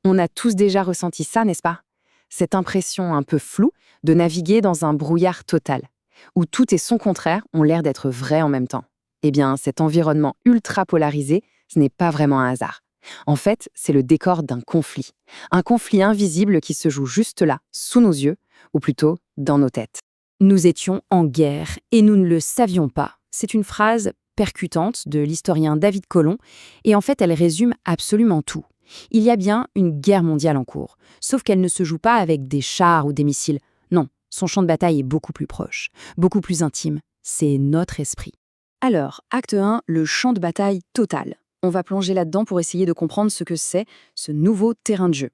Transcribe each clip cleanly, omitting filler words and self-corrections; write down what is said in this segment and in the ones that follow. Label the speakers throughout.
Speaker 1: On a tous déjà ressenti ça, n'est-ce pas? Cette impression un peu floue de naviguer dans un brouillard total, où tout et son contraire ont l'air d'être vrais en même temps. Eh bien, cet environnement ultra polarisé, ce n'est pas vraiment un hasard. En fait, c'est le décor d'un conflit. Un conflit invisible qui se joue juste là, sous nos yeux, ou plutôt dans nos têtes.
Speaker 2: Nous étions en guerre et nous ne le savions pas. C'est une phrase percutante de l'historien David Colomb et en fait elle résume absolument tout. Il y a bien une guerre mondiale en cours, sauf qu'elle ne se joue pas avec des chars ou des missiles. Non, son champ de bataille est beaucoup plus proche, beaucoup plus intime. C'est notre esprit. Alors, acte 1, le champ de bataille total. On va plonger là-dedans pour essayer de comprendre ce que c'est, ce nouveau terrain de jeu.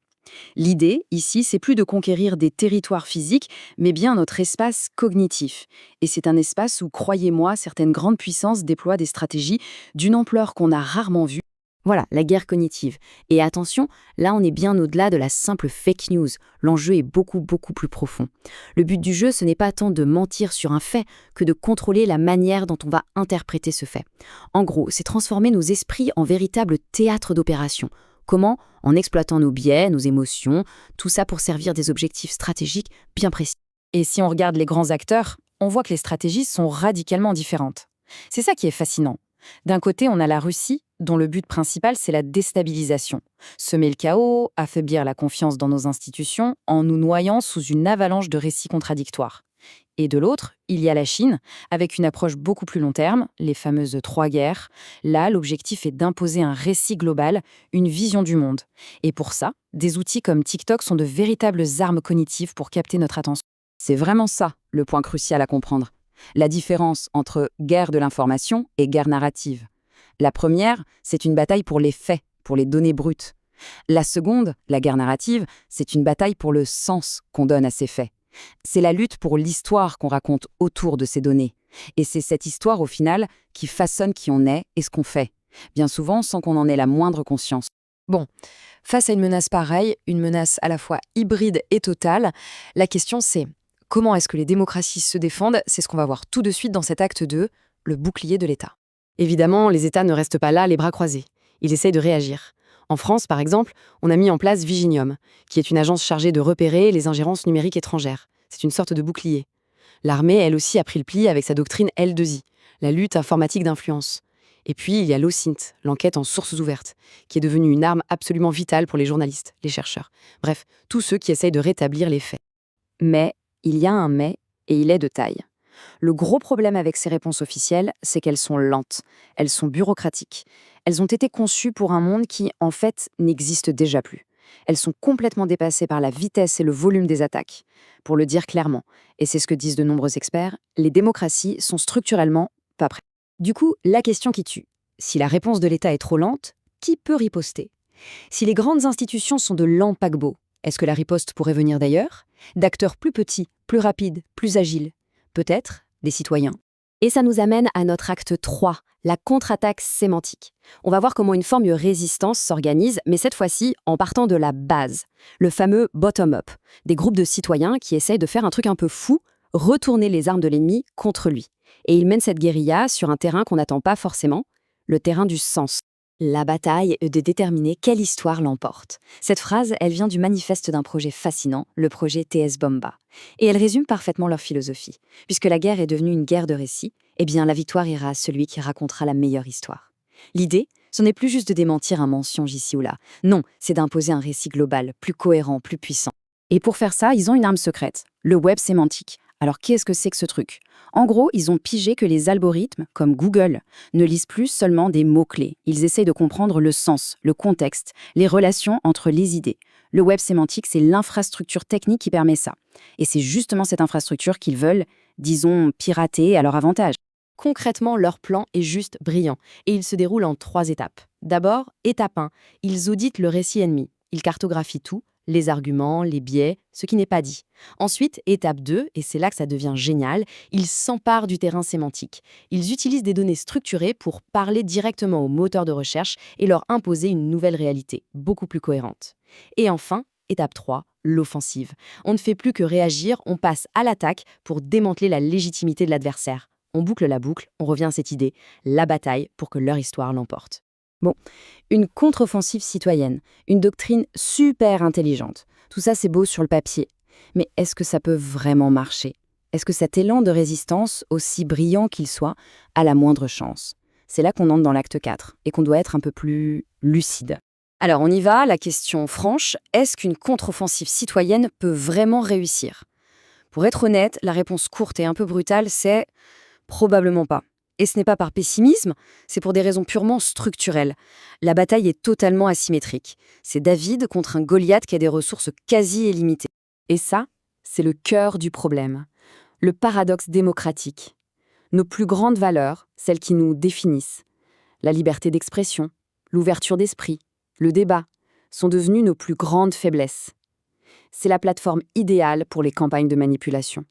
Speaker 2: L'idée, ici, c'est plus de conquérir des territoires physiques, mais bien notre espace cognitif. Et c'est un espace où, croyez-moi, certaines grandes puissances déploient des stratégies d'une ampleur qu'on a rarement vue. Voilà, la guerre cognitive. Et attention, là on est bien au-delà de la simple fake news. L'enjeu est beaucoup, beaucoup plus profond. Le but du jeu, ce n'est pas tant de mentir sur un fait que de contrôler la manière dont on va interpréter ce fait. En gros, c'est transformer nos esprits en véritables théâtres d'opération. Comment? En exploitant nos biais, nos émotions, tout ça pour servir des objectifs stratégiques bien précis.
Speaker 1: Et si on regarde les grands acteurs, on voit que les stratégies sont radicalement différentes. C'est ça qui est fascinant. D'un côté, on a la Russie, dont le but principal, c'est la déstabilisation. Semer le chaos, affaiblir la confiance dans nos institutions, en nous noyant sous une avalanche de récits contradictoires. Et de l'autre, il y a la Chine, avec une approche beaucoup plus long terme, les fameuses trois guerres. Là, l'objectif est d'imposer un récit global, une vision du monde. Et pour ça, des outils comme TikTok sont de véritables armes cognitives pour capter notre attention.
Speaker 2: C'est vraiment ça, le point crucial à comprendre. La différence entre guerre de l'information et guerre narrative. La première, c'est une bataille pour les faits, pour les données brutes. La seconde, la guerre narrative, c'est une bataille pour le sens qu'on donne à ces faits. C'est la lutte pour l'histoire qu'on raconte autour de ces données. Et c'est cette histoire, au final, qui façonne qui on est et ce qu'on fait. Bien souvent, sans qu'on en ait la moindre conscience.
Speaker 1: Bon, face à une menace pareille, une menace à la fois hybride et totale, la question c'est comment est-ce que les démocraties se défendent? C'est ce qu'on va voir tout de suite dans cet acte 2, le bouclier de l'État. Évidemment, les États ne restent pas là, les bras croisés. Ils essayent de réagir. En France, par exemple, on a mis en place Viginium, qui est une agence chargée de repérer les ingérences numériques étrangères. C'est une sorte de bouclier. L'armée, elle aussi, a pris le pli avec sa doctrine L2I, la lutte informatique d'influence. Et puis, il y a l'OSINT, l'enquête en sources ouvertes, qui est devenue une arme absolument vitale pour les journalistes, les chercheurs. Bref, tous ceux qui essayent de rétablir les faits. Mais, il y a un mais, et il est de taille. Le gros problème avec ces réponses officielles, c'est qu'elles sont lentes, elles sont bureaucratiques. Elles ont été conçues pour un monde qui, en fait, n'existe déjà plus. Elles sont complètement dépassées par la vitesse et le volume des attaques. Pour le dire clairement, et c'est ce que disent de nombreux experts, les démocraties sont structurellement pas prêtes. Du coup, la question qui tue. Si la réponse de l'État est trop lente, qui peut riposter? Si les grandes institutions sont de lents paquebots, est-ce que la riposte pourrait venir d'ailleurs? D'acteurs plus petits, plus rapides, plus agiles? Peut-être des citoyens. Et ça nous amène à notre acte 3, la contre-attaque sémantique. On va voir comment une forme de résistance s'organise, mais cette fois-ci en partant de la base, le fameux bottom-up, des groupes de citoyens qui essayent de faire un truc un peu fou, retourner les armes de l'ennemi contre lui. Et ils mènent cette guérilla sur un terrain qu'on n'attend pas forcément, le terrain du sens. La bataille est de déterminer quelle histoire l'emporte. Cette phrase, elle vient du manifeste d'un projet fascinant, le projet TS Bomba. Et elle résume parfaitement leur philosophie. Puisque la guerre est devenue une guerre de récits, eh bien la victoire ira à celui qui racontera la meilleure histoire. L'idée, ce n'est plus juste de démentir un mensonge ici ou là. Non, c'est d'imposer un récit global, plus cohérent, plus puissant. Et pour faire ça, ils ont une arme secrète, le web sémantique. Alors qu'est-ce que c'est que ce truc? En gros, ils ont pigé que les algorithmes, comme Google, ne lisent plus seulement des mots-clés. Ils essayent de comprendre le sens, le contexte, les relations entre les idées. Le web sémantique, c'est l'infrastructure technique qui permet ça. Et c'est justement cette infrastructure qu'ils veulent, disons, pirater à leur avantage. Concrètement, leur plan est juste brillant et il se déroule en 3 étapes. D'abord, étape 1, ils auditent le récit ennemi. Ils cartographient tout, les arguments, les biais, ce qui n'est pas dit. Ensuite, étape 2, et c'est là que ça devient génial, ils s'emparent du terrain sémantique. Ils utilisent des données structurées pour parler directement aux moteurs de recherche et leur imposer une nouvelle réalité, beaucoup plus cohérente. Et enfin, étape 3, l'offensive. On ne fait plus que réagir, on passe à l'attaque pour démanteler la légitimité de l'adversaire. On boucle la boucle, on revient à cette idée, la bataille pour que leur histoire l'emporte.
Speaker 2: Bon, une contre-offensive citoyenne, une doctrine super intelligente. Tout ça, c'est beau sur le papier. Mais est-ce que ça peut vraiment marcher? Est-ce que cet élan de résistance, aussi brillant qu'il soit, a la moindre chance? C'est là qu'on entre dans l'acte 4 et qu'on doit être un peu plus lucide. Alors on y va, la question franche, est-ce qu'une contre-offensive citoyenne peut vraiment réussir? Pour être honnête, la réponse courte et un peu brutale, c'est probablement pas. Et ce n'est pas par pessimisme, c'est pour des raisons purement structurelles. La bataille est totalement asymétrique. C'est David contre un Goliath qui a des ressources quasi illimitées. Et ça, c'est le cœur du problème. Le paradoxe démocratique. Nos plus grandes valeurs, celles qui nous définissent, la liberté d'expression, l'ouverture d'esprit, le débat, sont devenues nos plus grandes faiblesses. C'est la plateforme idéale pour les campagnes de manipulation.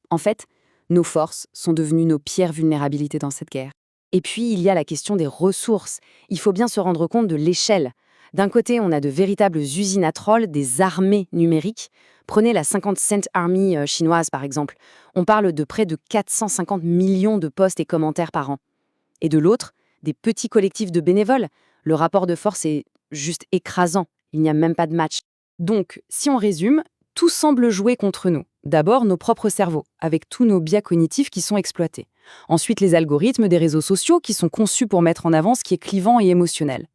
Speaker 2: En fait, nos forces sont devenues nos pires vulnérabilités dans cette guerre. Et puis, il y a la question des ressources. Il faut bien se rendre compte de l'échelle. D'un côté, on a de véritables usines à trolls, des armées numériques. Prenez la 50 Cent Army chinoise, par exemple. On parle de près de 450 millions de posts et commentaires par an. Et de l'autre, des petits collectifs de bénévoles. Le rapport de force est juste écrasant. Il n'y a même pas de match. Donc, si on résume, tout semble jouer contre nous. D'abord, nos propres cerveaux, avec tous nos biais cognitifs qui sont exploités. Ensuite, les algorithmes des réseaux sociaux qui sont conçus pour mettre en avant ce qui est clivant et émotionnel.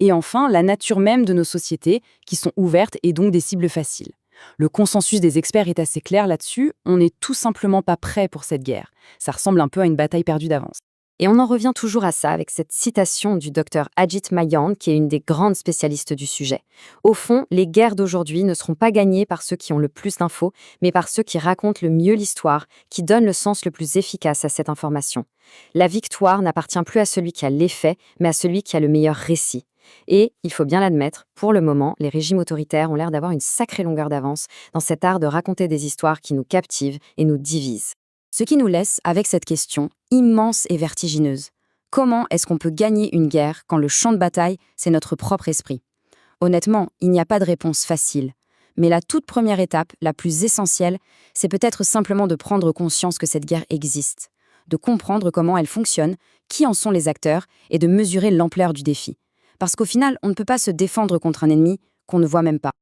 Speaker 2: Et enfin, la nature même de nos sociétés, qui sont ouvertes et donc des cibles faciles. Le consensus des experts est assez clair là-dessus, on n'est tout simplement pas prêt pour cette guerre. Ça ressemble un peu à une bataille perdue d'avance. Et on en revient toujours à ça avec cette citation du docteur Ajit Mayan, qui est une des grandes spécialistes du sujet. Au fond, les guerres d'aujourd'hui ne seront pas gagnées par ceux qui ont le plus d'infos, mais par ceux qui racontent le mieux l'histoire, qui donnent le sens le plus efficace à cette information. La victoire n'appartient plus à celui qui a les faits, mais à celui qui a le meilleur récit. Et, il faut bien l'admettre, pour le moment, les régimes autoritaires ont l'air d'avoir une sacrée longueur d'avance dans cet art de raconter des histoires qui nous captivent et nous divisent. Ce qui nous laisse avec cette question immense et vertigineuse. Comment est-ce qu'on peut gagner une guerre quand le champ de bataille, c'est notre propre esprit? Honnêtement, il n'y a pas de réponse facile. Mais la toute première étape, la plus essentielle, c'est peut-être simplement de prendre conscience que cette guerre existe, de comprendre comment elle fonctionne, qui en sont les acteurs, et de mesurer l'ampleur du défi. Parce qu'au final, on ne peut pas se défendre contre un ennemi qu'on ne voit même pas.